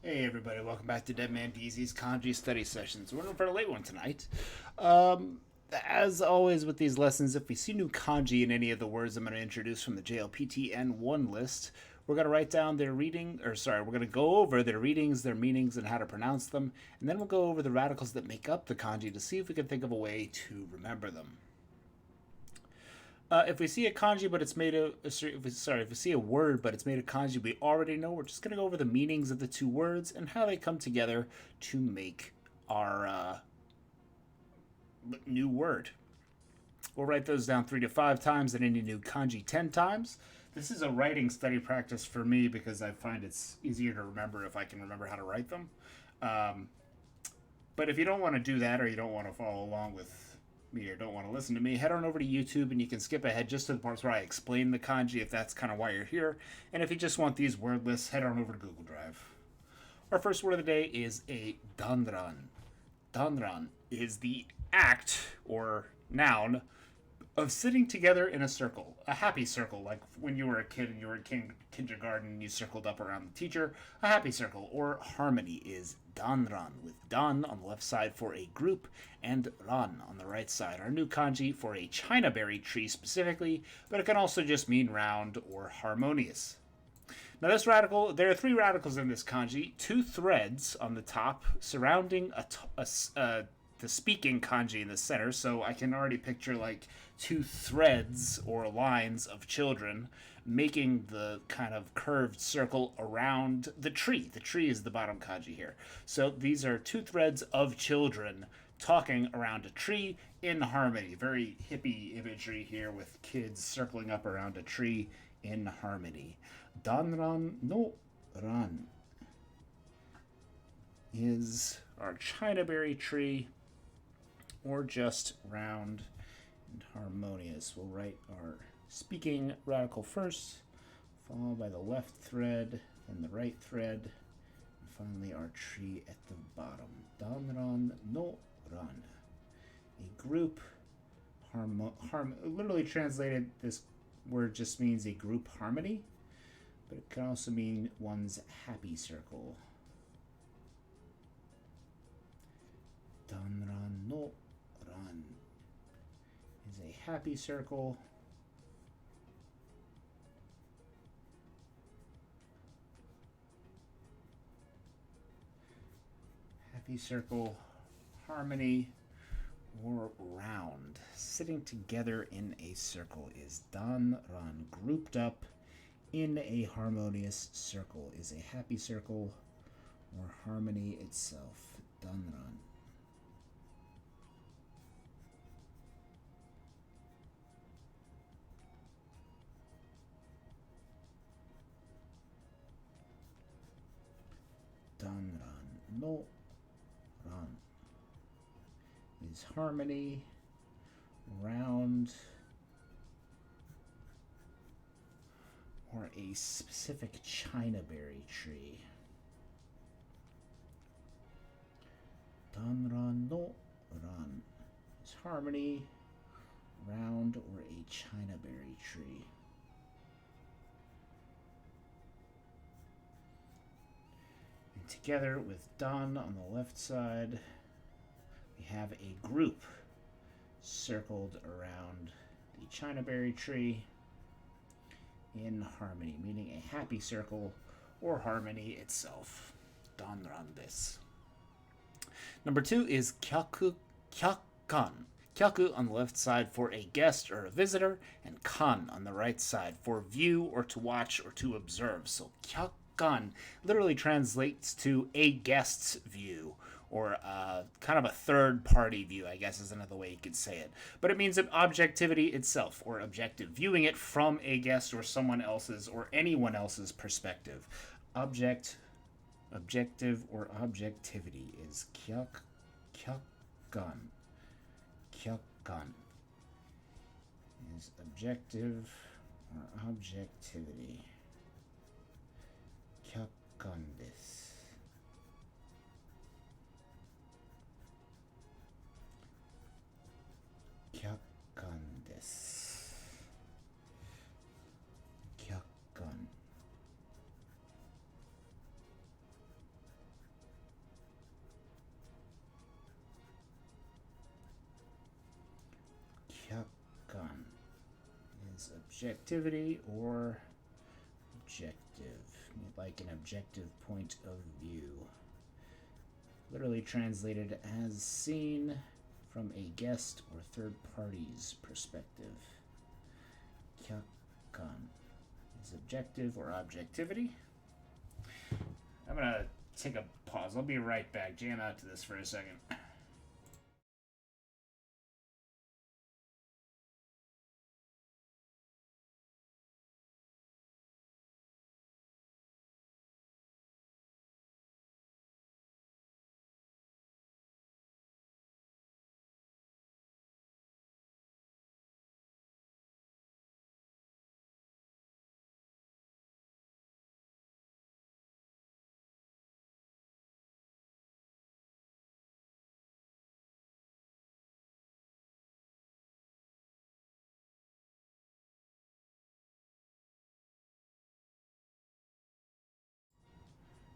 Hey everybody, welcome back to Dead Man DZ's Kanji study sessions. We're in for a late one tonight. As always with these lessons, if we see new kanji in any of the words I'm going to introduce from the JLPT N1 list, we're going to write down their we're going to go over their readings, their meanings, and how to pronounce them, and then we'll go over the radicals that make up the kanji to see if we can think of a way to remember them. If we see a kanji but it's made of if we see a word but it's made of kanji we already know, we're just going to go over the meanings of the two words and how they come together to make our new word. We'll write those down 3 to 5 times and any new kanji 10 times. This is a writing study practice for me because I find it's easier to remember if I can remember how to write them. But if you don't want to do that, or you don't want to follow along with me, or don't want to listen to me, head on over to YouTube and you can skip ahead just to the parts where I explain the kanji if that's kind of why you're here. And if you just want these word lists, head on over to Google Drive. Our first word of the day is a danran. Danran is the act or noun of sitting together in a circle, a happy circle, like when you were a kid and you were in kindergarten and you circled up around the teacher, a happy circle. Or harmony is danran, with dan on the left side for a group and ran on the right side. Our new kanji for a chinaberry tree specifically, but it can also just mean round or harmonious. Now this radical, there are 3 radicals in this kanji, 2 threads on the top surrounding the speaking kanji in the center, so I can already picture like 2 threads or lines of children making the kind of curved circle around the tree. The tree is the bottom kanji here. So these are 2 threads of children talking around a tree in harmony. Very hippie imagery here with kids circling up around a tree in harmony. Danran no ran is our chinaberry tree, or just round and harmonious. We'll write our speaking radical first, followed by the left thread, then the right thread, and finally our tree at the bottom. Danran no ran. A group, literally translated, this word just means a group harmony, but it can also mean one's happy circle. Danran no ran is a happy circle. Happy circle, harmony, or round. Sitting together in a circle is danran. Grouped up in a harmonious circle is a happy circle, or harmony itself. Danran. Danran no ran is harmony, round, or a specific chinaberry tree. Danran no ran is harmony, round, or a chinaberry tree. And together with dan on the left side, we have a group circled around the chinaberry tree in harmony, meaning a happy circle or harmony itself. Danran this. Number 2 is kyaku kyakan. Kyaku on the left side for a guest or a visitor, and kan on the right side for view or to watch or to observe. So kyakan literally translates to a guest's view, or kind of a third-party view, I guess is another way you could say it. But it means objectivity itself, or objective, viewing it from a guest or someone else's or anyone else's perspective. Objective, or objectivity is kyakan. Kyakan is objective or objectivity. Kyakan desu. Kyakan desu. Kyakan. objectivity or objective. We'd like an objective point of view. Literally translated as seen from a guest or third party's perspective. Kyakkan is objective or objectivity. I'm going to take a pause. I'll be right back. Jam out to this for a second.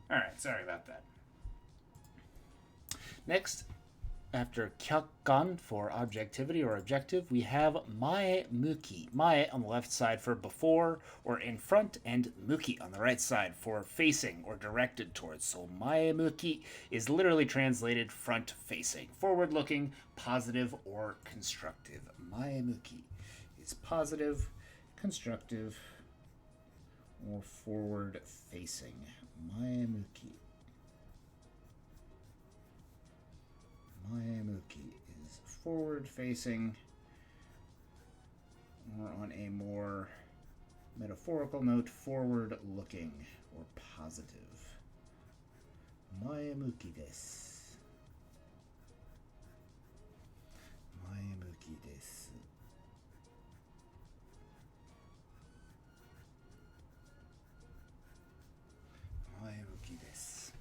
Alright, sorry about that. Next, after kyakkan for objectivity or objective, we have mae muki. Mae on the left side for before or in front, and muki on the right side for facing or directed towards. So mae muki is literally translated front facing, forward looking, positive or constructive. Mae muki is positive, constructive, or forward facing. Mae muki. Maemuki is forward facing, or on a more metaphorical note, forward looking or positive. Maemuki desu. Maemuki desu. Maemuki desu.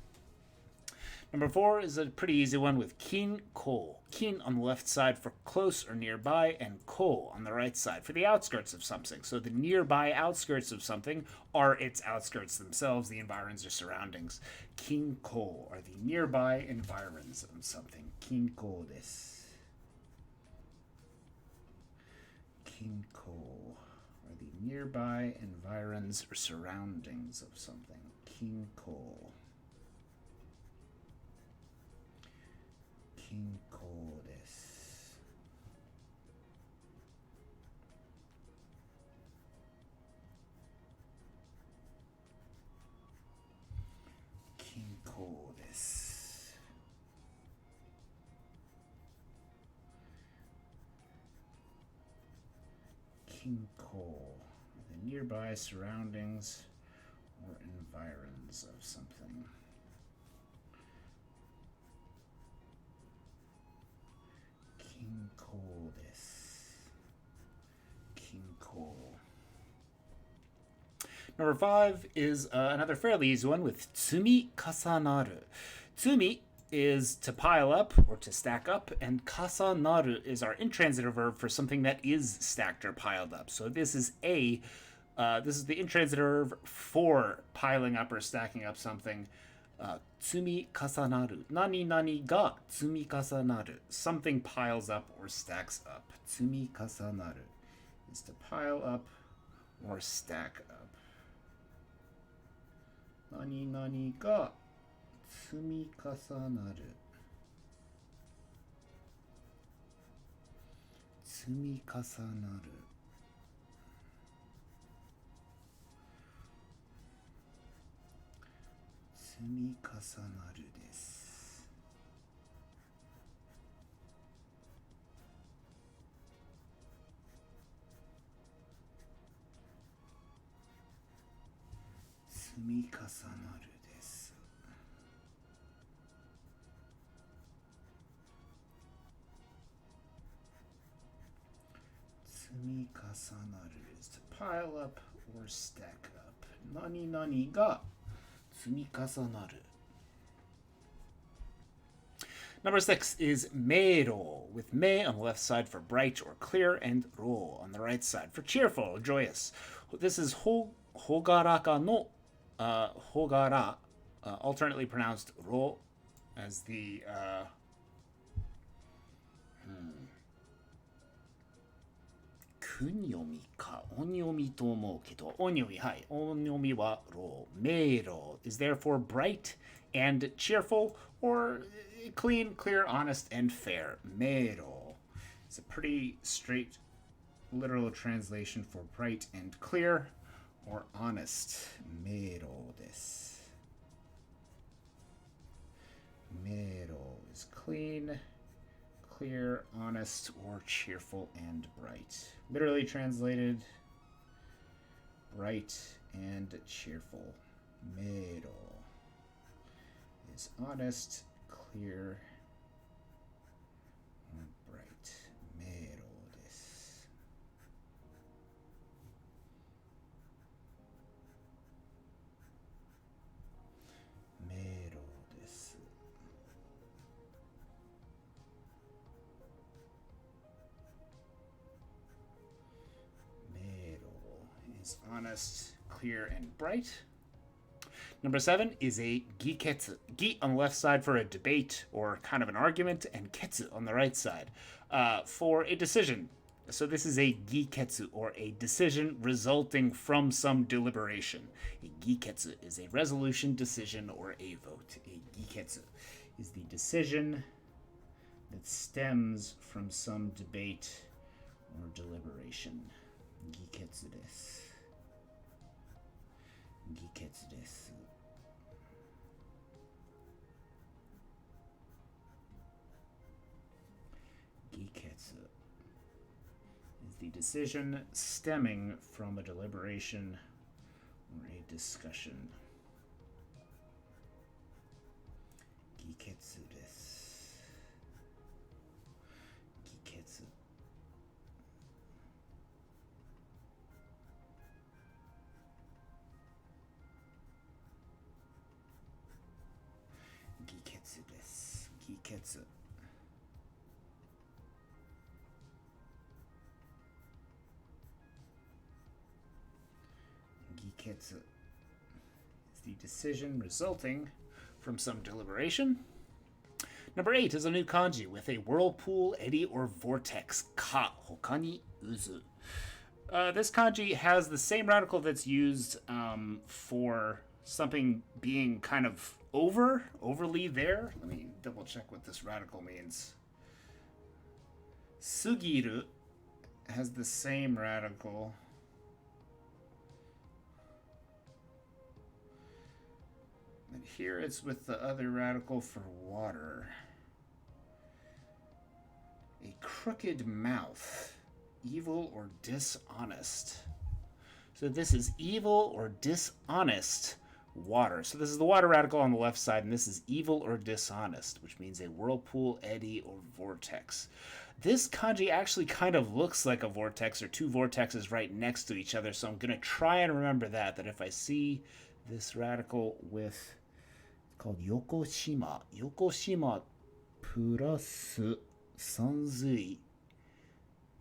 Number 4 is a pretty easy one with kin ko. Kin on the left side for close or nearby, and ko on the right side for the outskirts of something. So the nearby outskirts of something are its outskirts themselves, the environs or surroundings. Kin ko are the nearby environs of something. Kin ko desu. Kin ko are the nearby environs or surroundings of something. Kin ko. Kinko desu. Kinko desu. Kinko, the nearby surroundings or environs of something. Kinko desu. Kinko. Number 5 is another fairly easy one with tsumi kasanaru. Tsumi is to pile up or to stack up, and kasanaru is our intransitive verb for something that is stacked or piled up. So this is the intransitive verb for piling up or stacking up something. Tsumi kasanaru. Nani nani ga tsumi kasanaru. Something piles up or stacks up. Tsumi kasanaru is to pile up or stack up. Nani nani ga tsumi kasanaru. Tsumi kasanaru. Tsumi kasanaru desu. Tsumi kasanaru desu. Tsumi kasanaru is to pile up or stack up. Nani nani ga tsumi kasanaru. Number 6 is meiro, with me on the left side for bright or clear, and ro on the right side for cheerful or joyous. This is hogaraka no hogara, alternately pronounced ro as the 訓読みか音読みと思うけど、音読み、はい。音読みはロー。メロ is therefore bright and cheerful, or clean, clear, honest, and fair. Mero. It's a pretty straight literal translation for bright and clear or honest. Mero desu. Mero is clean, clear, honest, or cheerful and bright. Literally translated, bright and cheerful. Mero is honest, clear, or bright. Mero desu. Mero desu. Is honest, clear, and bright. Number 7 is a giketsu. Gi on the left side for a debate or kind of an argument, and ketsu on the right side for a decision. So this is a giketsu, or a decision resulting from some deliberation. A giketsu is a resolution, decision, or a vote. A giketsu is the decision that stems from some debate or deliberation. Giketsu desu. Giketsu desu. Giketsu is the decision stemming from a deliberation or a discussion. Giketsu desu. Giketsu. Giketsu desu. Giketsu. Giketsu is the decision resulting from some deliberation. Number 8 is a new kanji with a whirlpool, eddy, or vortex. Ka, hokani, uzu. This kanji has the same radical that's used for something being kind of overly there. Let me double check what this radical means. Sugiru has the same radical. And here it's with the other radical for water. A crooked mouth. Evil or dishonest. So this is evil or dishonest water. So this is the water radical on the left side, and this is evil or dishonest, which means a whirlpool, eddy, or vortex. This kanji actually kind of looks like a vortex, or two vortexes right next to each other, so I'm going to try and remember that if I see this radical with, it's called Yokoshima. Yokoshima plus sanzui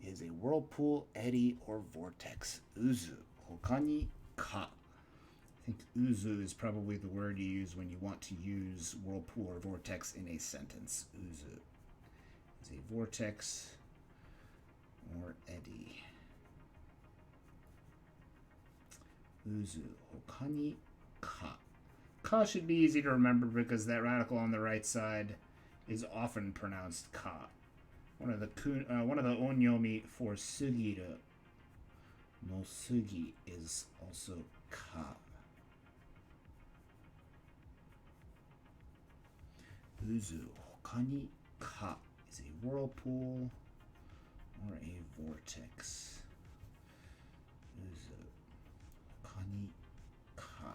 is a whirlpool, eddy, or vortex. Uzu. Hokani ka. I think uzu is probably the word you use when you want to use whirlpool or vortex in a sentence. Uzu is a vortex or eddy. Uzu. Hokani ka. Ka should be easy to remember because that radical on the right side is often pronounced ka. One of the onyomi for sugiru no sugi is also ka. Uzu hokani ka is a whirlpool or a vortex. Uzu hokani ka.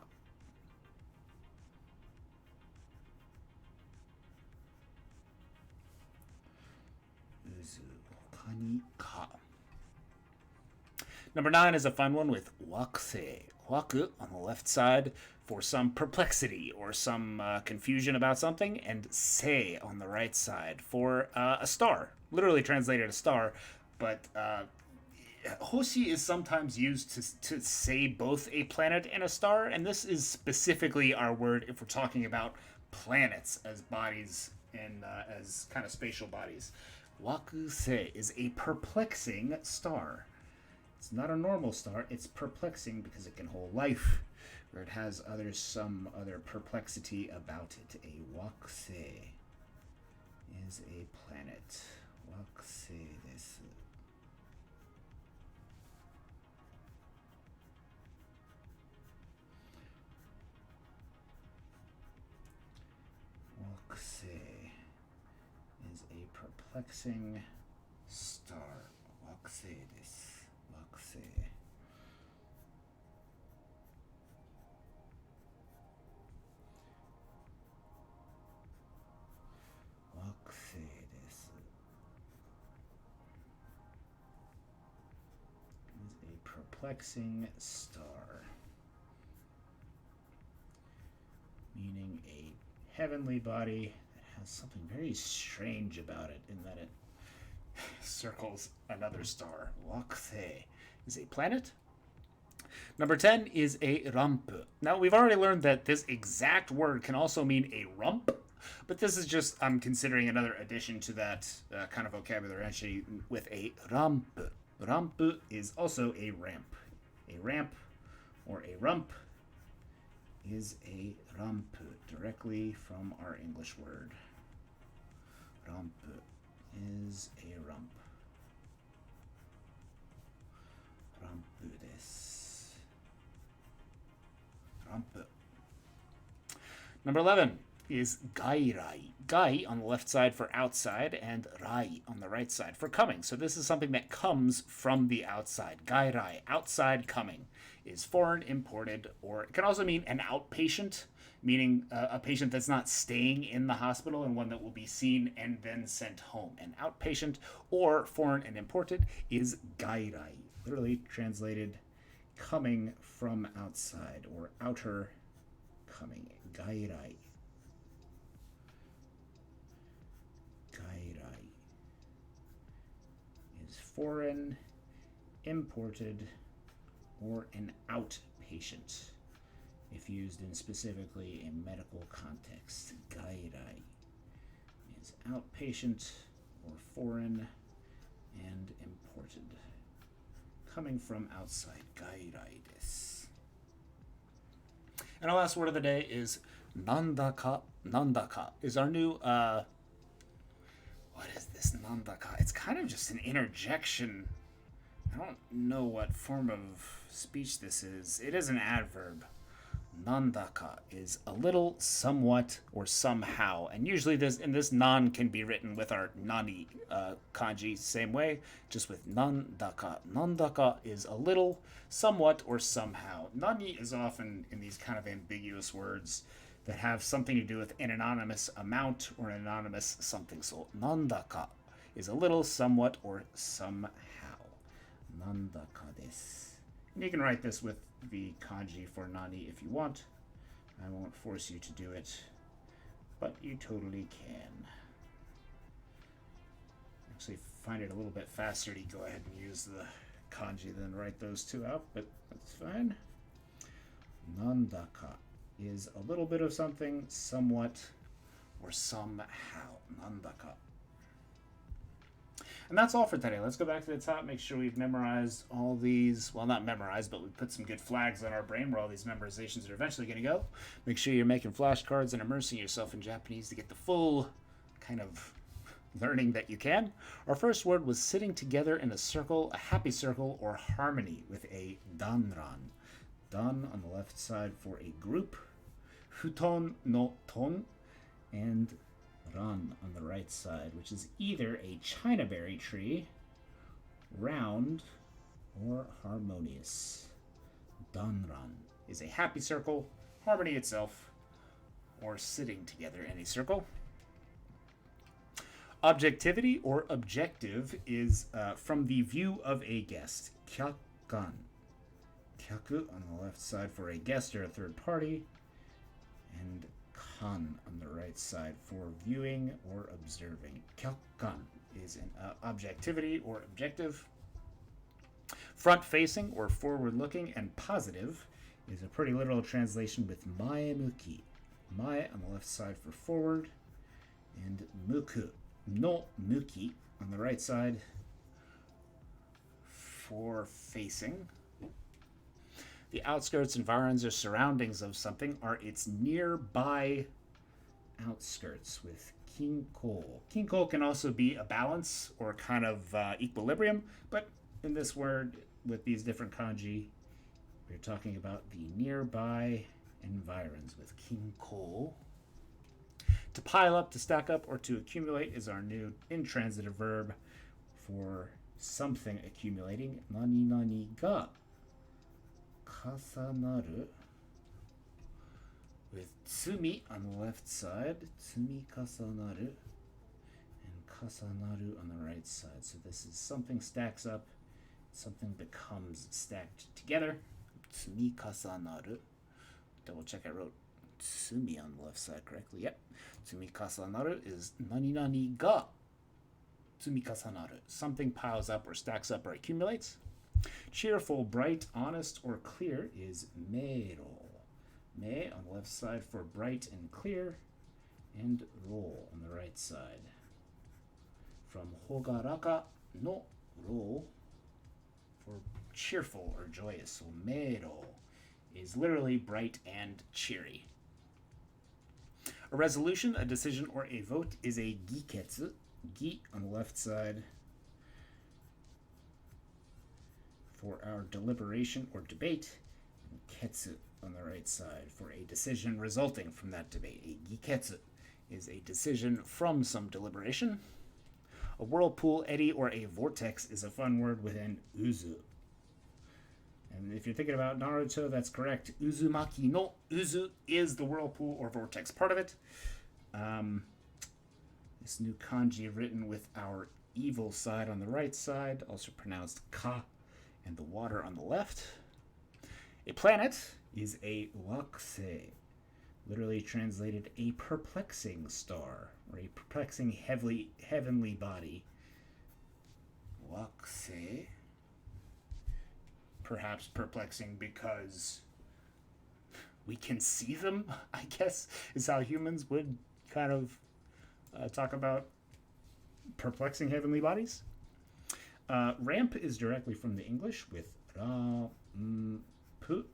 Uzu hokani ka. Number 9 is a fun one with wakusei. Waku on the left side for some perplexity or some confusion about something, and sei on the right side for a star. Literally translated a star, but hoshi is sometimes used to say both a planet and a star, and this is specifically our word if we're talking about planets as bodies and as kind of spatial bodies. Wakusei is a perplexing star. It's not a normal star. It's perplexing because it can hold life, or it has some other perplexity about it. A wakusei is a planet. Wakusei desu. Wakusei is a perplexing star. Wakusei desu. Wakusei. Wakusei desu. Is a perplexing star. Meaning a heavenly body that has something very strange about it in that it circles another star. Wakusei is a planet. Number 10 is a rump. Now, we've already learned that this exact word can also mean a rump, but this is just, I'm considering another addition to that kind of vocabulary entry with a rump. Rump is also a ramp. A ramp or a rump is a rump, directly from our English word. Rump is a rump. Rump desu. Rump. Number 11 is gairai. Gai on the left side for outside and rai on the right side for coming. So this is something that comes from the outside. Gairai, outside coming, is foreign, imported, or it can also mean an outpatient, meaning a patient that's not staying in the hospital and one that will be seen and then sent home. An outpatient or foreign and imported is gairai, literally translated coming from outside or outer coming. Gairai. Gairai is foreign, imported, or an outpatient if used in specifically a medical context. Gairai is outpatient or foreign and imported, coming from outside. Gairai desu. And our last word of the day is nandaka. Nandaka is our new what is this nandaka? It's kind of just an interjection. I don't know what form of speech this is. It is an adverb. Nandaka is a little, somewhat, or somehow. And usually this nan can be written with our nani kanji, same way, just with nandaka. Nandaka is a little, somewhat, or somehow. Nani is often in these kind of ambiguous words that have something to do with an anonymous amount or an anonymous something. So nandaka is a little, somewhat, or somehow. Nandaka desu. And you can write this with the kanji for nani if you want. I won't force you to do it, but you totally can. Actually, find it a little bit faster to go ahead and use the kanji than write those two out, but that's fine. Nandaka is a little bit of something, somewhat, or somehow. Nandaka. And that's all for today. Let's go back to the top, make sure we've memorized all these. Well, not memorized, but we put some good flags on our brain where all these memorizations are eventually going to go. Make sure you're making flashcards and immersing yourself in Japanese to get the full kind of learning that you can. Our first word was sitting together in a circle, a happy circle, or harmony with a danran. Dan on the left side for a group. Futon no ton. And ran on the right side, which is either a chinaberry tree, round, or harmonious. Danran is a happy circle, harmony itself, or sitting together in a circle. Objectivity or objective is from the view of a guest. Kyakkan. Kyaku on the left side for a guest or a third party, and kan on the right side for viewing or observing. Kyakkan is an objectivity or objective. Front-facing or forward-looking and positive is a pretty literal translation with maemuki. Mae on the left side for forward, and muku no muki on the right side for facing. The outskirts, environs, or surroundings of something are its nearby outskirts with kinko. Kinko can also be a balance or kind of equilibrium, but in this word, with these different kanji, we're talking about the nearby environs with kinko. To pile up, to stack up, or to accumulate is our new intransitive verb for something accumulating. Nani nani ga kasanaru. With tsumi on the left side, tsumi kasanaru, and kasanaru on the right side. So this is something stacks up, something becomes stacked together. Tsumi kasanaru. Double check I wrote tsumi on the left side correctly. Yep. Tsumi kasanaru is nani nani ga tsumi kasanaru. Something piles up or stacks up or accumulates. Cheerful, bright, honest, or clear is mero. Me on the left side for bright and clear, and ro on the right side. From hogaraka no ro for cheerful or joyous. So mero is literally bright and cheery. A resolution, a decision, or a vote is a giketsu. Gi on the left side for our deliberation or debate, and ketsu on the right side for a decision resulting from that debate. A giketsu is a decision from some deliberation. A whirlpool, eddy, or a vortex is a fun word within uzu. And if you're thinking about Naruto, that's correct. Uzumaki no uzu is the whirlpool or vortex part of it. This new kanji written with our evil side on the right side, also pronounced ka, and the water on the left. A planet is a wakusei, literally translated a perplexing star, or a perplexing heavenly body. Wakusei. Perhaps perplexing because we can see them, I guess, is how humans would kind of talk about perplexing heavenly bodies. Ramp is directly from the English with ra-pu,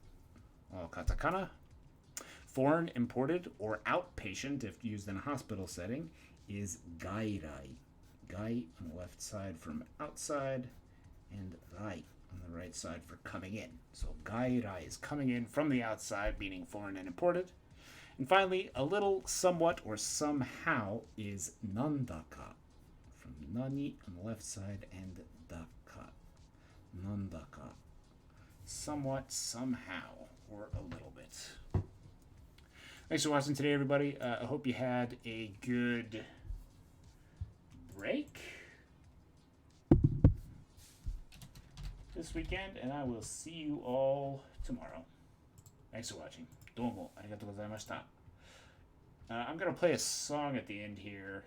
all katakana. Foreign, imported, or outpatient, if used in a hospital setting, is gairai. Gai on the left side from outside, and rai on the right side for coming in. So gairai is coming in from the outside, meaning foreign and imported. And finally, a little, somewhat, or somehow is nandaka, from nani on the left side and daka. Nandaka. Somewhat, somehow, or a little bit. Thanks for watching today, everybody. I hope you had a good break this weekend, and I will see you all tomorrow. Thanks for watching. Domo arigatou gozaimashita. I'm going to play a song at the end here.